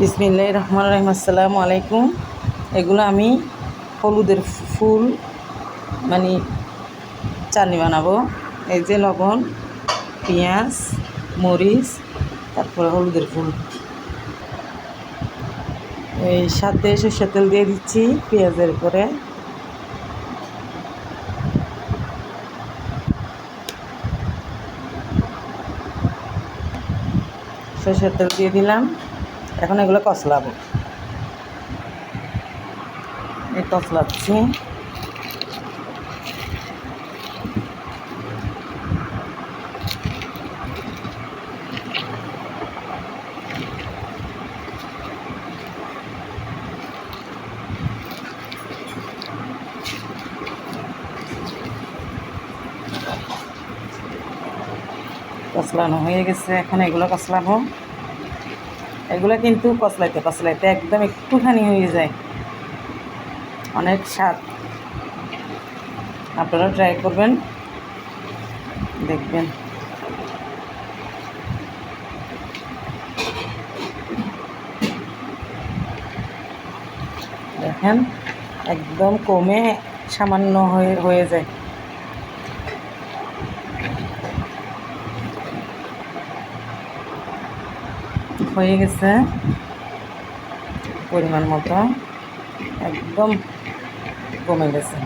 বিসমিল্লাহির রহমানির রহিম। আসসালামু আলাইকুম। এগুলো আমি হলুদের ফুল মানে চাটনি বানাবো। এই যে লবণ, পেঁয়াজ, মরিচ, তারপরে হলুদের ফুল, এই সাথে সরষের তেল দিয়ে দিচ্ছি পেঁয়াজের উপরে। সরষের তেল দিয়ে দিলাম। এখন এগুলো কষলাবো। এই কষলাচ্ছি। কষলানো হয়ে গেছে, এখন এগুলো কষলাবো। এগুলো কিন্তু কষলাইতে কষলাইতে একদম একটুখানি হয়ে যায়, অনেক স্বাদ। আপনারা ট্রাই করবেন, দেখবেন। দেখেন একদম কমে সামান্য হয়ে যায়। হয়ে গেছে পরিমাণ মতো, একদম কমে গেছে।